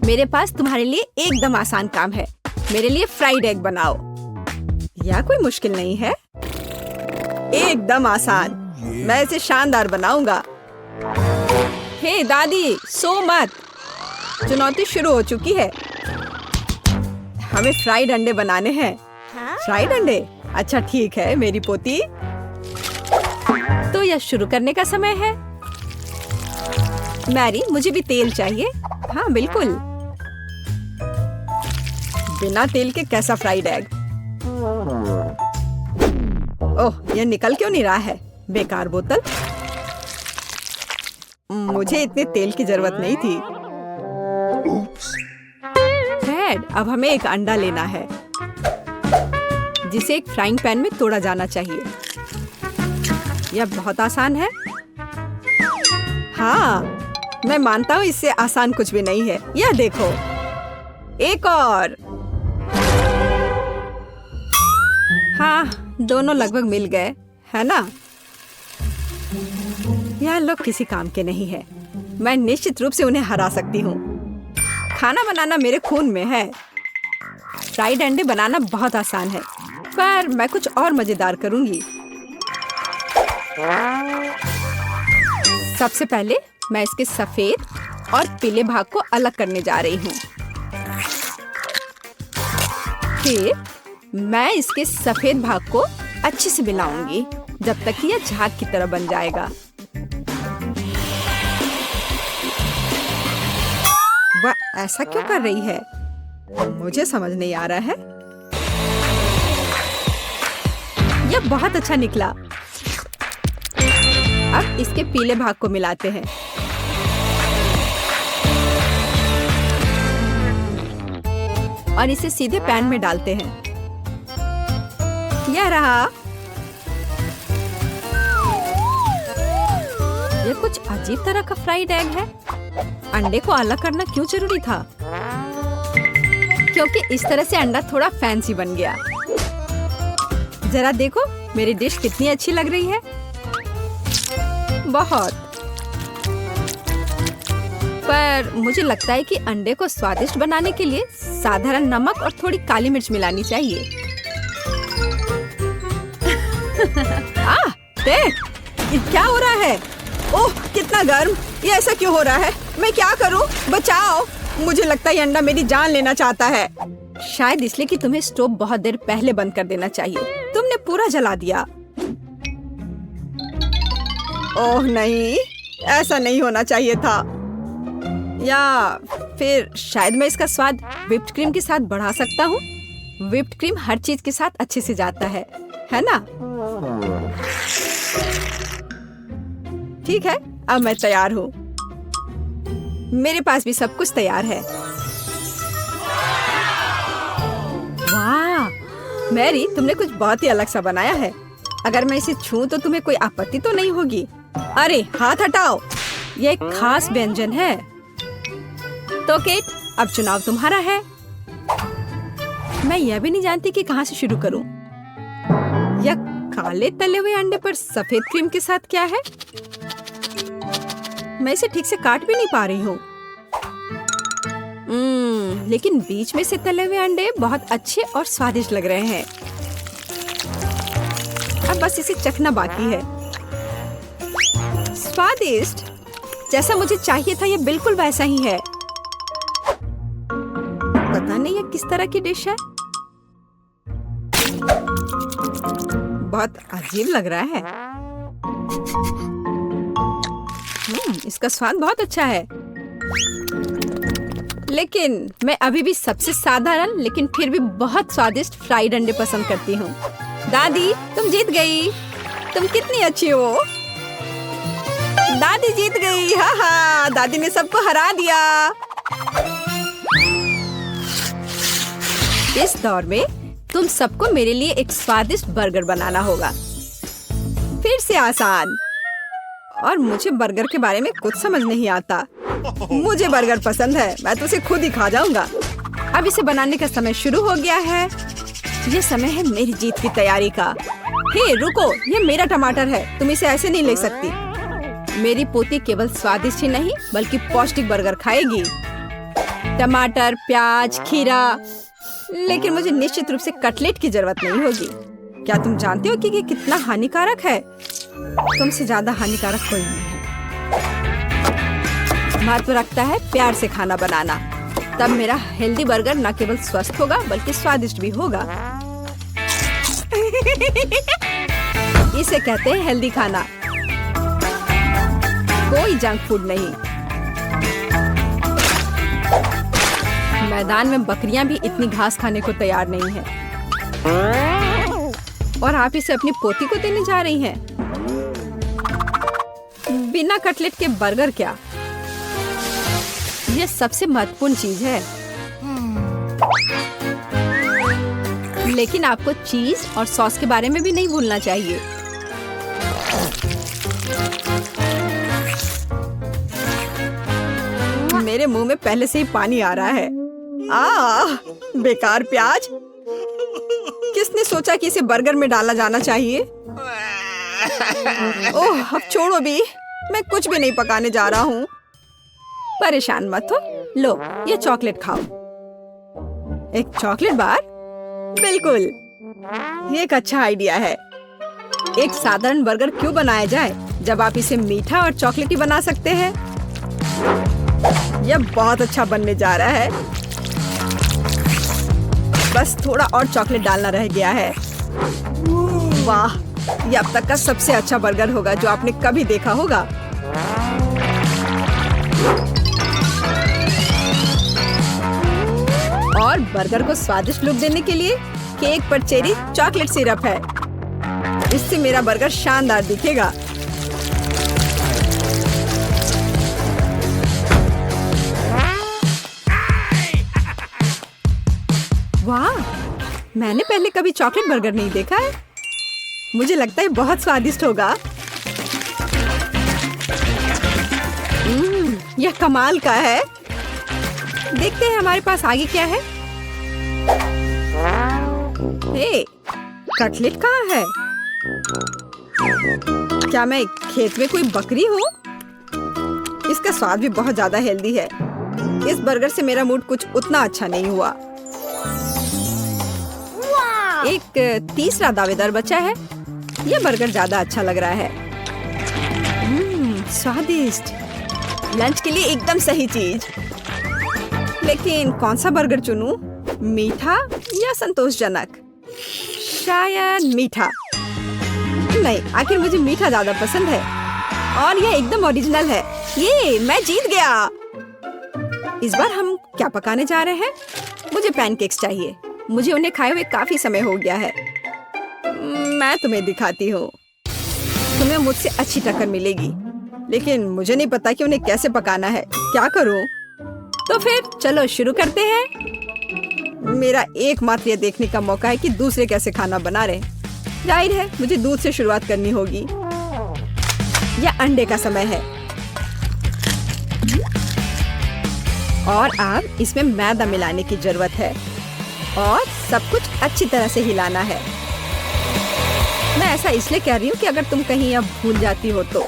मेरे पास तुम्हारे लिए एकदम आसान काम है। मेरे लिए फ्राइड एग बनाओ। यह कोई मुश्किल नहीं है, एकदम आसान। मैं इसे शानदार बनाऊंगा। हे दादी, सो मत। चुनौती शुरू हो चुकी है। हमें फ्राइड अंडे बनाने हैं। फ्राइड अंडे? अच्छा ठीक है मेरी पोती। तो यह शुरू करने का समय है। मैरी, मुझे भी तेल चाहिए। हाँ बिल्कुल। बिना तेल के कैसा फ्राइड एग? ओह, यह निकल क्यों नहीं रहा है? बेकार बोतल। मुझे इतने तेल की जरूरत नहीं थी। डैड, अब हमें एक अंडा लेना है जिसे एक फ्राइंग पैन में तोड़ा जाना चाहिए। यह बहुत आसान है। हाँ, मैं मानता हूँ इससे आसान कुछ भी नहीं है। यह देखो, एक और। हाँ, दोनों लगभग मिल गए, है ना? यह लोग किसी काम के नहीं है। मैं निश्चित रूप से उन्हें हरा सकती हूँ। खाना बनाना मेरे खून में है। फ्राइड अंडे बनाना बहुत आसान है, पर मैं कुछ और मजेदार करूंगी। सबसे पहले मैं इसके सफेद और पीले भाग को अलग करने जा रही हूँ। फिर मैं इसके सफेद भाग को अच्छे से मिलाऊंगी जब तक कि यह झाग की तरह बन जाएगा। वह ऐसा क्यों कर रही है? मुझे समझ नहीं आ रहा है। यह बहुत अच्छा निकला। अब इसके पीले भाग को मिलाते हैं। और इसे सीधे पैन में डालते हैं। यह रहा। यह कुछ अजीब तरह का फ्राइड एग है। अंडे को अलग करना क्यों जरूरी था? क्योंकि इस तरह से अंडा थोड़ा फैंसी बन गया। जरा देखो मेरी डिश कितनी अच्छी लग रही है। बहुत। पर मुझे लगता है कि अंडे को स्वादिष्ट बनाने के लिए साधारण नमक और थोड़ी काली मिर्च मिलानी चाहिए। देख, क्या हो रहा है? ओह, कितना गर्म! ये ऐसा क्यों हो रहा है? मैं क्या करूं? बचाओ! मुझे लगता है ये अंडा मेरी जान लेना चाहता है। शायद इसलिए कि तुम्हें स्टोव बहुत देर पहले बंद कर देना चाहिए। तुमने पूरा जला दिया। ओह नहीं, ऐसा नहीं होना चाहिए था। या फिर शायद मैं इसका स्वाद व्हिप्ड क्रीम के साथ बढ़ा सकता हूँ। व्हिप्ड क्रीम हर चीज के साथ अच्छे से जाता है ना? ठीक है, अब मैं तैयार हूँ। मेरे पास भी सब कुछ तैयार है। वाह, मैरी, तुमने कुछ बहुत ही अलग सा बनाया है। अगर मैं इसे छूं तो तुम्हें कोई आपत्ति तो नहीं होगी? अरे हाथ हटाओ, यह एक खास व्यंजन है। तो केट, अब चुनाव तुम्हारा है। मैं यह भी नहीं जानती कि कहाँ से शुरू करूं। यह काले तले हुए अंडे पर सफेद क्रीम के साथ क्या है? मैं इसे ठीक से काट भी नहीं पा रही हूँ। लेकिन बीच में से तले हुए अंडे बहुत अच्छे और स्वादिष्ट लग रहे हैं। अब बस इसे चखना बाकी है। स्वादिष्ट, जैसा मुझे चाहिए था, यह बिल्कुल वैसा ही है। पता नहीं यह किस तरह की डिश है। बहुत अजीब लग रहा है। इसका स्वाद बहुत अच्छा है। लेकिन मैं अभी भी सबसे साधारण लेकिन फिर भी बहुत स्वादिष्ट फ्राइड अंडे पसंद करती हूँ। दादी, तुम जीत गई। तुम कितनी अच्छी हो। दादी जीत गई। हाँ हाँ, दादी ने सबको हरा दिया। इस दौर में तुम सबको मेरे लिए एक स्वादिष्ट बर्गर बनाना होगा। फिर से आसान। और मुझे बर्गर के बारे में कुछ समझ नहीं आता। मुझे बर्गर पसंद है, मैं तो उसे खुद ही खा जाऊंगा। अब इसे बनाने का समय शुरू हो गया है। ये समय है मेरी जीत की तैयारी का। हे रुको, ये मेरा टमाटर है, तुम इसे ऐसे नहीं ले सकती। मेरी पोती केवल स्वादिष्ट ही नहीं बल्कि पौष्टिक बर्गर खाएगी। टमाटर, प्याज, खीरा। लेकिन मुझे निश्चित रूप से कटलेट की जरूरत नहीं होगी। क्या तुम जानते हो कि ये कितना हानिकारक है? तुमसे ज्यादा हानिकारक कोई नहीं है। महत्व रखता है प्यार से खाना बनाना, तब मेरा हेल्दी बर्गर न केवल स्वस्थ होगा बल्कि स्वादिष्ट भी होगा। इसे कहते हैं हेल्दी खाना, कोई जंक फूड नहीं। मैदान में बकरियां भी इतनी घास खाने को तैयार नहीं हैं। और आप इसे अपनी पोती को देने जा रही हैं? बिना कटलेट के बर्गर क्या? यह सबसे महत्वपूर्ण चीज है। लेकिन आपको चीज और सॉस के बारे में भी नहीं भूलना चाहिए। मेरे मुंह में पहले से ही पानी आ रहा है। बेकार प्याज। किसने सोचा कि इसे बर्गर में डाला जाना चाहिए? ओह, अब छोड़ो भी, मैं कुछ भी नहीं पकाने जा रहा हूँ। परेशान मत हो, लो ये चॉकलेट खाओ। एक चॉकलेट बार? बिल्कुल, ये एक अच्छा आइडिया है। एक साधारण बर्गर क्यों बनाया जाए जब आप इसे मीठा और चॉकलेटी बना सकते हैं? यह बहुत अच्छा बनने जा रहा है। बस थोड़ा और चॉकलेट डालना रह गया है। वाह, यह अब तक का सबसे अच्छा बर्गर होगा जो आपने कभी देखा होगा। और बर्गर को स्वादिष्ट लुक देने के लिए केक पर चेरी चॉकलेट सिरप है। इससे मेरा बर्गर शानदार दिखेगा। वाह, मैंने पहले कभी चॉकलेट बर्गर नहीं देखा है। मुझे लगता है बहुत स्वादिष्ट होगा। यह कमाल का है। देखते हैं हमारे पास आगे क्या है। हे, कटलेट कहाँ है? क्या मैं खेत में कोई बकरी हूँ? इसका स्वाद भी बहुत ज्यादा हेल्दी है। इस बर्गर से मेरा मूड कुछ उतना अच्छा नहीं हुआ। एक तीसरा दावेदार बचा है। यह बर्गर ज्यादा अच्छा लग रहा है। स्वादिष्ट, लंच के लिए एकदम सही चीज। लेकिन कौन सा बर्गर चुनूं? मीठा या संतोषजनक? शायद मीठा। नहीं, आखिर मुझे मीठा ज्यादा पसंद है। और यह एकदम ओरिजिनल है। ये मैं जीत गया। इस बार हम क्या पकाने जा रहे हैं? मुझे पैनकेक्स चाहिए। मुझे उन्हें खाए हुए काफी समय हो गया है। मैं तुम्हें दिखाती हूँ। तुम्हें मुझसे अच्छी टक्कर मिलेगी, लेकिन मुझे नहीं पता कि उन्हें कैसे पकाना है। क्या करूँ? तो फिर चलो शुरू करते हैं। मेरा एकमात्र यह देखने का मौका है कि दूसरे कैसे खाना बना रहे। जाहिर है मुझे दूध से शुरुआत करनी होगी। यह अंडे का समय है। और अब इसमें मैदा मिलाने की जरूरत है और सब कुछ अच्छी तरह से हिलाना है। मैं ऐसा इसलिए कह रही हूँ कि अगर तुम कहीं अब भूल जाती हो तो।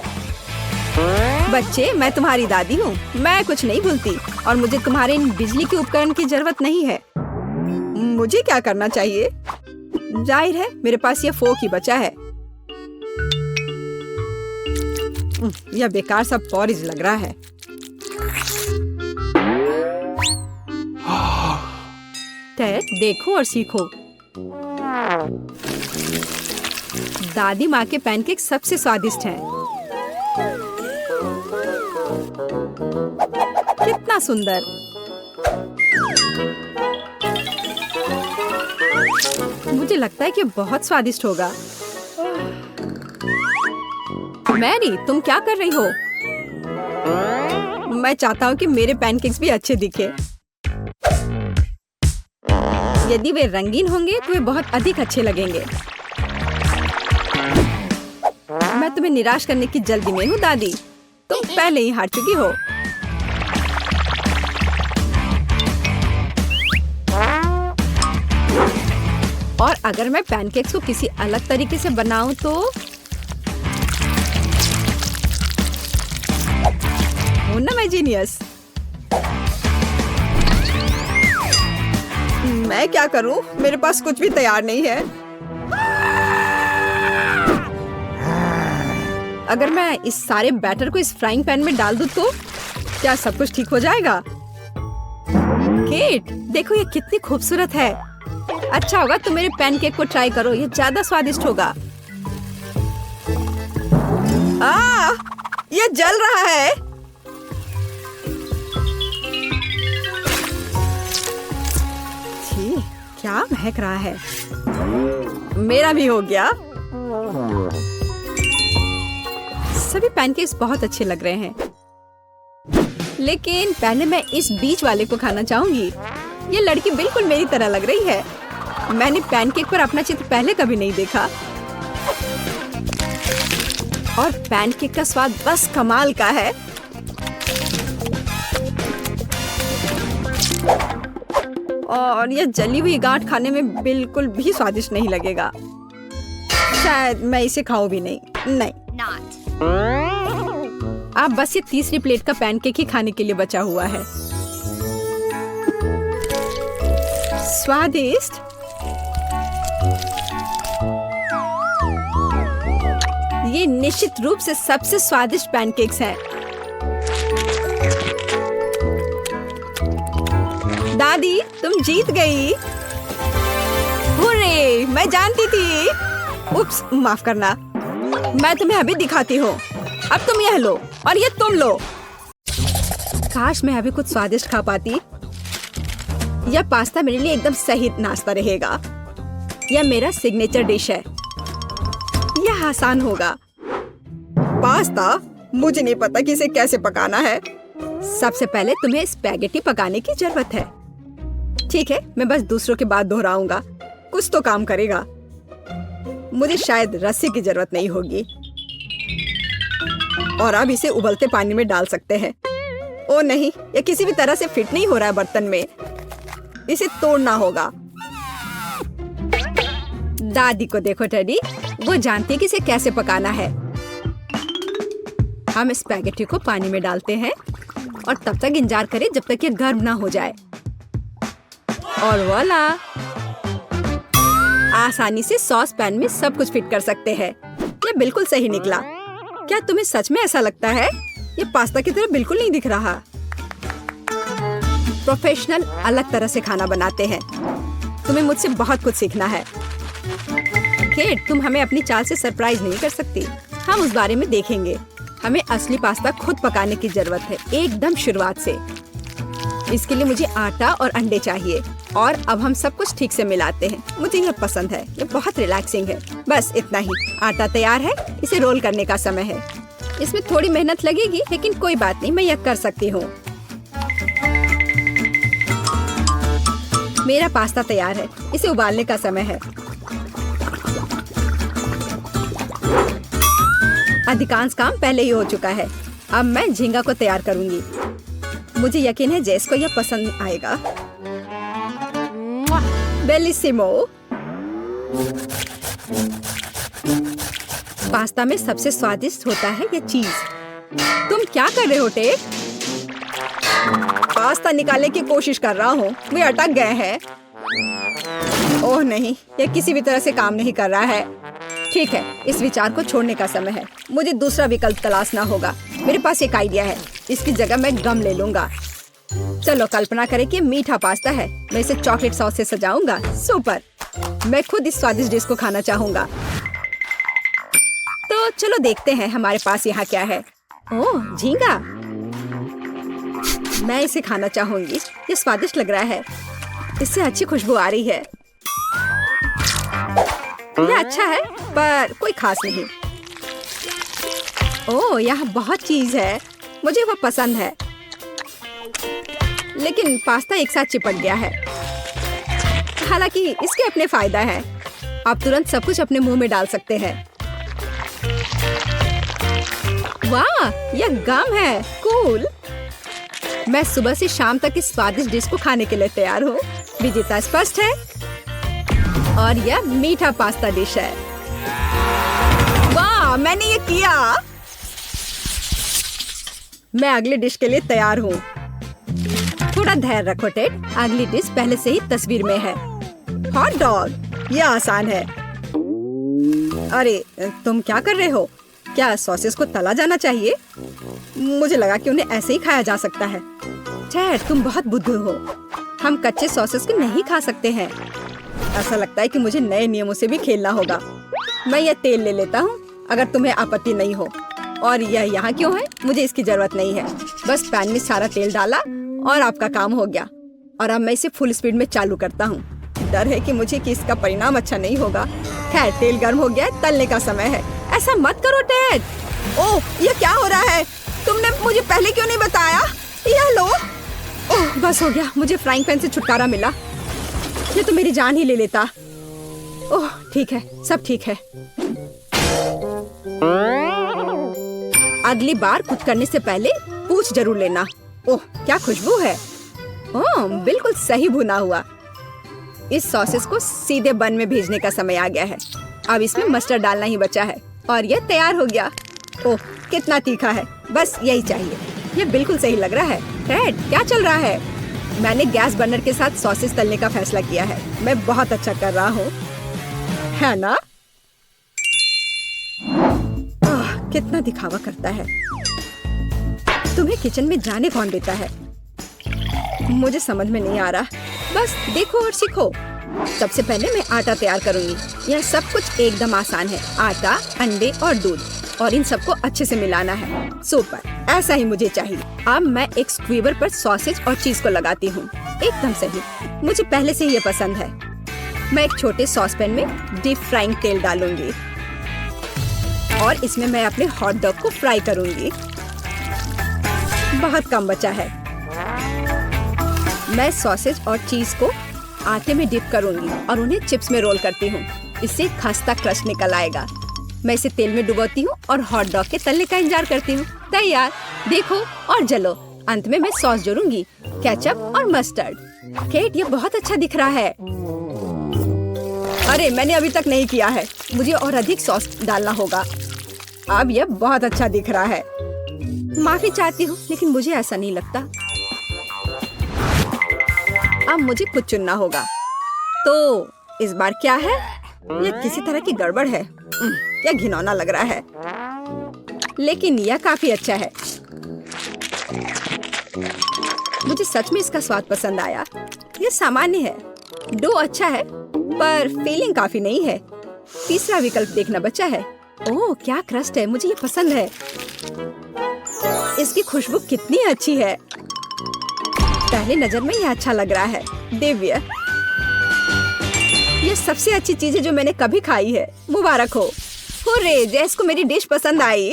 बच्चे, मैं तुम्हारी दादी हूँ। मैं कुछ नहीं भूलती और मुझे तुम्हारे इन बिजली के उपकरण की जरूरत नहीं है। मुझे क्या करना चाहिए? जाहिर है मेरे पास ये फोक ही बचा है। यह बेकार सा पॉरिज लग रहा है। टेड, देखो और सीखो। दादी माँ के पैनकेक सबसे स्वादिष्ट हैं। कितना सुंदर। मुझे लगता है कि बहुत स्वादिष्ट होगा। मैरी, तुम क्या कर रही हो? मैं चाहता हूँ कि मेरे पैनकेक्स भी अच्छे दिखे। यदि वे रंगीन होंगे तो वे बहुत अधिक अच्छे लगेंगे। मैं तुम्हें निराश करने की जल्दी में हूँ दादी। तुम पहले ही हार चुकी हो। और अगर मैं पैनकेक्स को किसी अलग तरीके से बनाऊं तो हूं ना मैं जीनियस। मैं क्या करूं? मेरे पास कुछ भी तैयार नहीं है। अगर मैं इस सारे बैटर को इस फ्राइंग पैन में डाल दूं तो क्या सब कुछ ठीक हो जाएगा? केट, देखो ये कितनी खूबसूरत है। अच्छा होगा तुम मेरे पैनकेक को ट्राई करो, ये ज्यादा स्वादिष्ट होगा। ये जल रहा है। छी, क्या महक रहा है। मेरा भी हो गया। सभी पैनकेक्स बहुत अच्छे लग रहे हैं, लेकिन पहले मैं इस बीच वाले को खाना चाहूंगी। ये लड़की बिल्कुल मेरी तरह लग रही है। मैंने पैनकेक पर अपना चित्र पहले कभी नहीं देखा और पैनकेक का स्वाद बस कमाल का है। और ये जली हुई गांठ खाने में बिल्कुल भी स्वादिष्ट नहीं लगेगा। शायद मैं इसे खाऊं भी नहीं। अब बस ये तीसरी प्लेट का पैनकेक ही खाने के लिए बचा हुआ है। स्वादिष्ट। ये निश्चित रूप से सबसे स्वादिष्ट पैनकेक्स हैं। दादी, तुम जीत गई। हुर्रे, मैं जानती थी। उप्स, माफ करना। मैं तुम्हें अभी दिखाती हूँ। अब तुम यह लो और ये तुम लो। काश मैं अभी कुछ स्वादिष्ट खा पाती। यह पास्ता मेरे लिए एकदम सही नाश्ता रहेगा। यह मेरा सिग्नेचर डिश है। यह आसान होगा। पास्ता? मुझे नहीं पता कि इसे कैसे पकाना है। सबसे पहले तुम्हें स्पैगेटी पकाने की जरूरत है। ठीक है, मैं बस दूसरों के बाद दोहराऊंगा। कुछ तो काम करेगा। मुझे शायद रस्सी की जरूरत नहीं होगी। और अब इसे उबलते पानी में डाल सकते हैं। ओ नहीं, यह किसी भी तरह से फिट नहीं हो रहा है बर्तन में। इसे तोड़ना होगा। दादी को देखो टेडी, वो जानती है कि इसे कैसे पकाना है। हम स्पैगेटी को पानी में डालते हैं और तब तक इंतजार करें जब तक ये गर्म ना हो जाए। और वोला, आसानी से सॉस पैन में सब कुछ फिट कर सकते हैं। ये बिल्कुल सही निकला। क्या तुम्हें सच में ऐसा लगता है? ये पास्ता की तरह बिल्कुल नहीं दिख रहा। प्रोफेशनल अलग तरह से खाना बनाते हैं। तुम्हें मुझसे बहुत कुछ सीखना है। केट, तुम हमें अपनी चाल से सरप्राइज नहीं कर सकती। हम उस बारे में देखेंगे। हमें असली पास्ता खुद पकाने की जरूरत है, एकदम शुरुआत से। इसके लिए मुझे आटा और अंडे चाहिए। और अब हम सब कुछ ठीक से मिलाते हैं। मुझे यह पसंद है। ये बहुत रिलैक्सिंग है। बस इतना ही। आटा तैयार है। इसे रोल करने का समय है। इसमें थोड़ी मेहनत लगेगी, लेकिन कोई बात नहीं, मैं यह कर सकती हूँ। मेरा पास्ता तैयार है। इसे उबालने का समय है। अधिकांश काम पहले ही हो चुका है। अब मैं झींगा को तैयार करूंगी। मुझे यकीन है जेस को यह पसंद आएगा। बेलिसिमो। पास्ता में सबसे स्वादिष्ट होता है यह चीज। तुम क्या कर रहे हो टेक? पास्ता निकालने की कोशिश कर रहा हूँ। वे अटक गए हैं। ओह नहीं, यह किसी भी तरह से काम नहीं कर रहा है। ठीक है, इस विचार को छोड़ने का समय है। मुझे दूसरा विकल्प तलाशना होगा। मेरे पास एक आइडिया है। इसकी जगह मैं गम ले लूंगा। चलो कल्पना करें कि मीठा पास्ता है। मैं इसे चॉकलेट सॉस से सजाऊंगा। सुपर। मैं खुद इस स्वादिष्ट डिश को खाना चाहूंगा। तो चलो देखते हैं हमारे पास यहाँ क्या है। ओह, झींगा। मैं इसे खाना चाहूंगी। ये स्वादिष्ट लग रहा है। इससे अच्छी खुशबू आ रही है। यह अच्छा है, पर कोई खास नहीं। ओह, यहाँ बहुत चीज है। मुझे वो पसंद है, लेकिन पास्ता एक साथ चिपक गया है। हालांकि इसके अपने फायदा है। आप तुरंत सब कुछ अपने मुंह में डाल सकते हैं। वाह, यह गम है। कूल। मैं सुबह से शाम तक इस स्वादिष्ट डिश को खाने के लिए तैयार हूँ। विजेता स्पष्ट है और यह मीठा पास्ता डिश है। वाह, मैंने ये किया। मैं अगले डिश के लिए तैयार हूँ। थोड़ा धैर्य रखो टेड, अगली डिश पहले से ही तस्वीर में है। हॉट डॉग, ये आसान है। अरे तुम क्या कर रहे हो? क्या सॉसेस को तला जाना चाहिए? मुझे लगा कि उन्हें ऐसे ही खाया जा सकता है। टेड, तुम बहुत बुद्धू हो। हम कच्चे सॉसेस को नहीं खा सकते हैं। ऐसा लगता है कि मुझे नए नियमों से भी खेलना होगा। मैं ये तेल ले लेता हूँ, अगर तुम्हें आपत्ति नहीं हो। और यह यहाँ क्यों है? मुझे इसकी जरूरत नहीं है। बस पैन में सारा तेल डाला और आपका काम हो गया। और अब मैं इसे फुल स्पीड में चालू करता हूँ। डर है कि इसका परिणाम अच्छा नहीं होगा। खैर, तेल गर्म हो गया है, तलने का समय है। ऐसा मत करो टेड। ओह, ये क्या हो रहा है? तुमने मुझे पहले क्यों नहीं बताया? यह लो। ओह, बस हो गया, मुझे फ्राइंग पैन से छुटकारा मिला। ये तो मेरी जान ही ले लेता। ओह ठीक है, सब ठीक है। अगली बार कुछ करने से पहले पूछ जरूर लेना। ओह, क्या खुशबू है। ओह, बिल्कुल सही भुना हुआ। इस सॉसेस को सीधे बन में भेजने का समय आ गया है। अब इसमें मस्टर्ड डालना ही बचा है और यह तैयार हो गया। ओह, कितना तीखा है। बस यही चाहिए। यह बिल्कुल सही लग रहा है। टेड, क्या चल रहा है? मैंने गैस बर्नर के साथ सॉसेस तलने का फैसला किया है। मैं बहुत अच्छा कर रहा हूँ, है ना? कितना दिखावा करता है। तुम्हें किचन में जाने कौन देता है? मुझे समझ में नहीं आ रहा। बस देखो और सीखो। सबसे पहले मैं आटा तैयार करूंगी। यह सब कुछ एकदम आसान है। आटा, अंडे और दूध, और इन सबको अच्छे से मिलाना है। सुपर, ऐसा ही मुझे चाहिए। अब मैं एक स्क्वीवर पर सॉसेज और चीज को लगाती हूँ। एकदम सही, मुझे पहले से ये पसंद है। मैं एक छोटे सॉस पैन में डीप फ्राइंग तेल डालूंगी और इसमें मैं अपने हॉट डॉग को फ्राई करूंगी। बहुत कम बचा है। मैं सॉसेज और चीज को आटे में डिप करूंगी और उन्हें चिप्स में रोल करती हूँ। इससे खस्ता क्रस्ट निकल आएगा। मैं इसे तेल में डुबोती हूँ और हॉट डॉग के तलने का इंतजार करती हूँ। तैयार, देखो और जलो। अंत में मैं सॉस जोड़ूंगी, केचप और मस्टर्ड। केट, ये बहुत अच्छा दिख रहा है। अरे, मैंने अभी तक नहीं किया है। मुझे और अधिक सॉस डालना होगा। अब यह बहुत अच्छा दिख रहा है। माफी चाहती हूँ, लेकिन मुझे ऐसा नहीं लगता। अब मुझे कुछ चुनना होगा। तो इस बार क्या है? यह किसी तरह की गड़बड़ है। यह घिनौना लग रहा है, लेकिन यह काफी अच्छा है। मुझे सच में इसका स्वाद पसंद आया। यह सामान्य है। डो अच्छा है, पर फीलिंग काफी नहीं है। तीसरा विकल्प देखना बचा है। ओह, क्या क्रस्ट है। मुझे ये पसंद है। इसकी खुशबू कितनी अच्छी है। पहले नजर में यह अच्छा लग रहा है। दिव्य, ये सबसे अच्छी चीज है जो मैंने कभी खाई है। मुबारक हो। हुर्रे, जैस को मेरी डिश पसंद आई।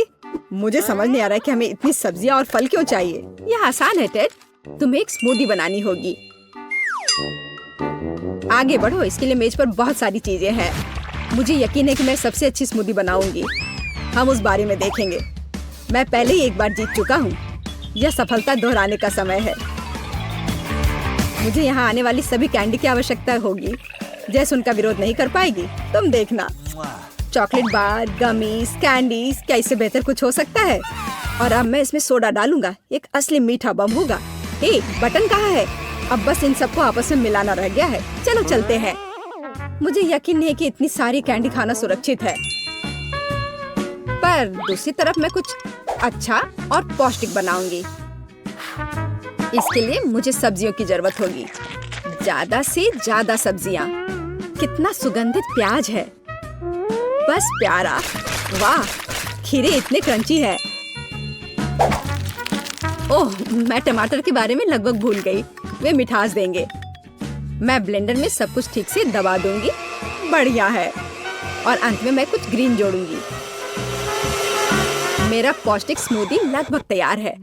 मुझे समझ नहीं आ रहा है कि हमें इतनी सब्जियां और फल क्यों चाहिए। यह आसान है टेड। तुम्हें एक स्मूदी बनानी होगी। आगे बढ़ो, इसके लिए मेज पर बहुत सारी चीजें हैं। मुझे यकीन है कि मैं सबसे अच्छी स्मूदी बनाऊंगी। हम उस बारे में देखेंगे। मैं पहले ही एक बार जीत चुका हूँ। यह सफलता दोहराने का समय है। मुझे यहाँ आने वाली सभी कैंडी की आवश्यकता होगी। जैस उनका विरोध नहीं कर पाएगी। तुम देखना। चॉकलेट बार, गमीज, कैंडीज, क्या इससे बेहतर कुछ हो सकता है? और अब मैं इसमें सोडा डालूंगा। एक असली मीठा बम होगा। हे, बटन कहाँ है? अब बस इन सबको आपस में मिलाना रह गया है। चलो चलते हैं। मुझे यकीन नहीं है कि इतनी सारी कैंडी खाना सुरक्षित है, पर दूसरी तरफ मैं कुछ अच्छा और पौष्टिक बनाऊंगी। इसके लिए मुझे सब्जियों की जरूरत होगी। ज्यादा से ज्यादा सब्जियाँ। कितना सुगंधित प्याज है। बस प्यारा। वाह, खीरे इतने क्रंची है। ओह, मैं टमाटर के बारे में लगभग भूल गई। वे मिठास देंगे। मैं ब्लेंडर में सब कुछ ठीक से दबा दूंगी। बढ़िया है। और अंत में मैं कुछ ग्रीन जोड़ूंगी। मेरा पौष्टिक स्मूदी लगभग तैयार है।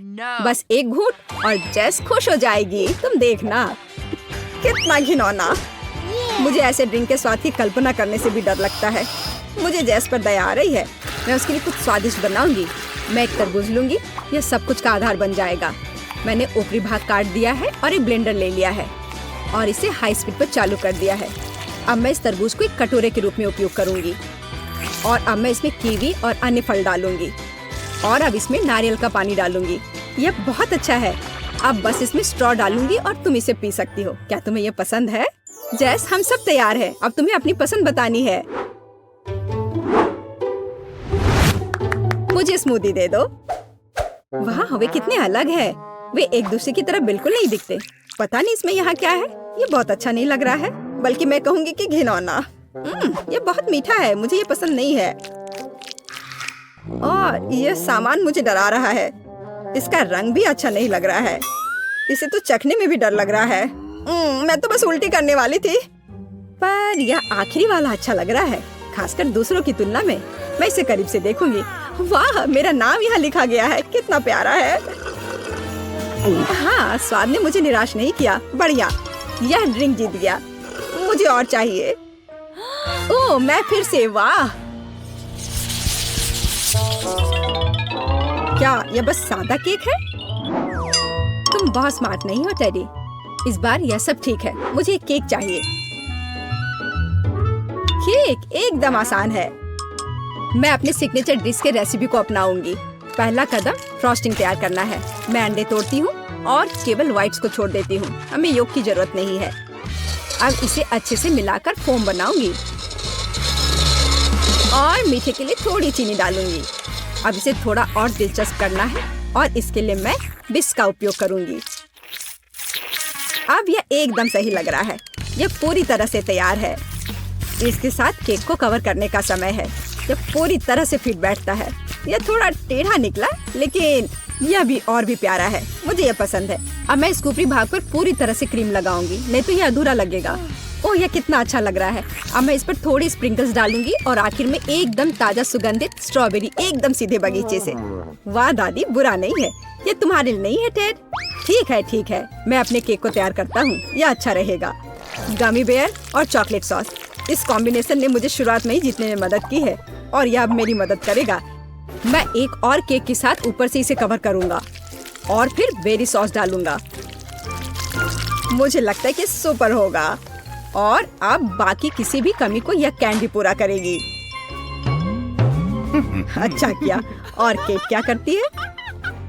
बस एक घूंट और जेस खुश हो जाएगी। तुम देखना। कितना घिनौना। मुझे ऐसे ड्रिंक के स्वाद की कल्पना करने से भी डर लगता है। मुझे जेस पर दया आ रही है। मैं उसके लिए कुछ स्वादिष्ट बनाऊंगी। मैं एक तरबूज लूंगी। यह सब कुछ का आधार बन जाएगा। मैंने ऊपरी भाग काट दिया है और एक ब्लेंडर ले लिया है और इसे हाई स्पीड पर चालू कर दिया है। अब मैं इस तरबूज को एक कटोरे के रूप में उपयोग करूंगी और अब मैं इसमें कीवी और अन्य फल डालूंगी और अब इसमें नारियल का पानी डालूंगी। यह बहुत अच्छा है। अब बस इसमें स्ट्रॉ डालूंगी और तुम इसे पी सकती हो। क्या तुम्हें ये पसंद है? जैस, हम सब तैयार हैं। अब तुम्हें अपनी पसंद बतानी है। मुझे स्मूदी दे दो। वाह, वे कितने अलग है। वे एक दूसरे की तरह बिल्कुल नहीं दिखते। पता नहीं इसमें यहाँ क्या है। ये बहुत अच्छा नहीं लग रहा है, बल्कि मैं कहूँगी कि घिनौना। ये बहुत मीठा है, मुझे ये पसंद नहीं है। और ये सामान मुझे डरा रहा है। इसका रंग भी अच्छा नहीं लग रहा है। इसे तो चखने में भी डर लग रहा है। मैं तो बस उल्टी करने वाली थी। पर यह आखिरी वाला अच्छा लग रहा है, खासकर दूसरों की तुलना में। मैं इसे करीब से देखूंगी। वाह, मेरा नाम यहाँ लिखा गया है, कितना प्यारा है। हाँ, स्वाद ने मुझे निराश नहीं किया। बढ़िया, यह ड्रिंक जीत गया। मुझे और चाहिए। ओह, मैं फिर से। वाह, क्या यह बस सादा केक है? तुम बहुत स्मार्ट नहीं हो टेडी। इस बार यह सब ठीक है। मुझे केक चाहिए। केक एकदम आसान है। मैं अपने सिग्नेचर डिश के रेसिपी को अपनाऊंगी। पहला कदम फ्रॉस्टिंग तैयार करना है। मैं अंडे तोड़ती हूँ और केवल व्हाइट्स को छोड़ देती हूँ। हमें योग की जरूरत नहीं है। अब इसे अच्छे से मिलाकर फोम बनाऊंगी और मीठे के लिए थोड़ी चीनी डालूंगी। अब इसे थोड़ा और दिलचस्प करना है और इसके लिए मैं बिस्क का उपयोग करूंगी। अब यह एकदम सही लग रहा है। यह पूरी तरह से तैयार है। इसके साथ केक को कवर करने का समय है। यह पूरी तरह से फिट बैठता है। यह थोड़ा टेढ़ा निकला, लेकिन यह भी और भी प्यारा है। मुझे यह पसंद है। अब मैं इस ऊपरी भाग पर पूरी तरह से क्रीम लगाऊंगी, नहीं तो यह अधूरा लगेगा। ओह, यह कितना अच्छा लग रहा है। अब मैं इस पर थोड़ी स्प्रिंकल्स डालूंगी और आखिर में एकदम ताजा सुगंधित स्ट्रॉबेरी, एकदम सीधे बगीचे से। वाह दादी, बुरा नहीं है। ये तुम्हारे लिए नहीं है टेड। ठीक है, ठीक है। मैं अपने केक को तैयार करता हूँ। यह अच्छा रहेगा। गमी बेयर और चॉकलेट सॉस, इस कॉम्बिनेशन ने मुझे शुरुआत में ही जीतने में मदद की है और यह अब मेरी मदद करेगा। मैं एक और केक के साथ ऊपर से इसे कवर करूंगा और फिर बेरी सॉस डालूंगा। मुझे लगता है कि सुपर होगा। और अब बाकी किसी भी कमी को यह कैंडी पूरा करेगी। अच्छा किया। और केक क्या करती है?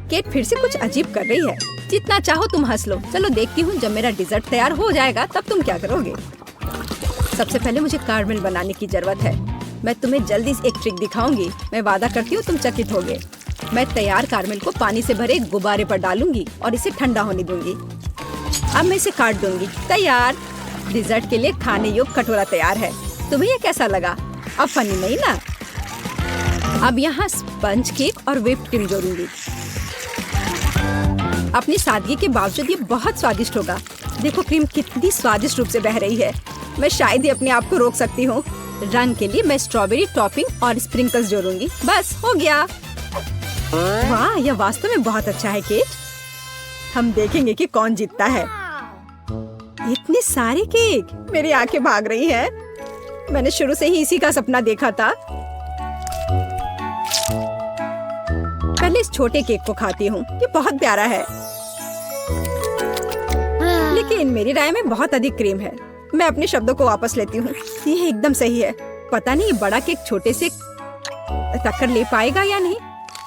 केक फिर से कुछ अजीब कर रही है। जितना चाहो तुम हंस लो। चलो देखती हूँ, जब मेरा डिजर्ट तैयार हो जाएगा तब तुम क्या करोगे। सबसे पहले मुझे कारमेल बनाने की जरूरत है। मैं तुम्हें जल्दी एक ट्रिक दिखाऊंगी। मैं वादा करती हूँ तुम चकित होगे। मैं तैयार कारमेल को पानी से भरे एक गुब्बारे पर डालूंगी और इसे ठंडा होने दूंगी। अब मैं इसे काट दूंगी। तैयार। डिजर्ट के लिए खाने योग्य कटोरा तैयार है। तुम्हें ये कैसा लगा? अब फनी नहीं ना? अब यहाँ स्पंज केक और व्हिप्ड क्रीम जोड़ूंगी। अपनी सादगी के बावजूद ये बहुत स्वादिष्ट होगा। देखो क्रीम कितनी स्वादिष्ट रूप से बह रही है। मैं शायद ही अपने आप को रोक सकती हूँ। रंग के लिए मैं स्ट्रॉबेरी टॉपिंग और स्प्रिंकल्स जोड़ूंगी। बस हो गया। वाह, यह वास्तव में बहुत अच्छा है केक। हम देखेंगे कि कौन जीतता है। इतने सारे केक, मेरी आंखें भाग रही हैं। मैंने शुरू से ही इसी का सपना देखा था। पहले इस छोटे केक को खाती हूँ। ये बहुत प्यारा है, लेकिन मेरी राय में बहुत अधिक क्रीम है। मैं अपने शब्दों को वापस लेती हूँ। ये एकदम सही है। पता नहीं ये बड़ा केक छोटे से टक्कर ले पाएगा या नहीं।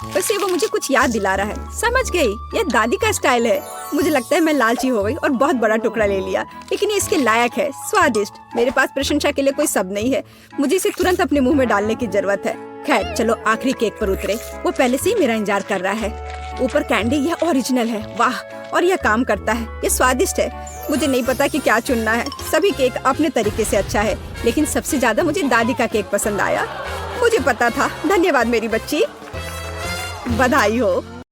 वैसे वो मुझे कुछ याद दिला रहा है। समझ गई, ये दादी का स्टाइल है। मुझे लगता है मैं लालची हो गई और बहुत बड़ा टुकड़ा ले लिया, लेकिन ये इसके लायक है। स्वादिष्ट। मेरे पास प्रशंसा के लिए कोई शब्द नहीं है। मुझे इसे तुरंत अपने मुंह में डालने की जरूरत है। खैर चलो आखिरी केक पर उतरे। वो पहले से ही मेरा इंतजार कर रहा है। ऊपर कैंडी, यह ओरिजिनल है। वाह, और यह काम करता है। ये स्वादिष्ट है। मुझे नहीं पता कि क्या चुनना है। सभी केक अपने तरीके से अच्छा है, लेकिन सबसे ज्यादा मुझे दादी का केक पसंद आया। मुझे पता था। धन्यवाद मेरी बच्ची। बधाई हो।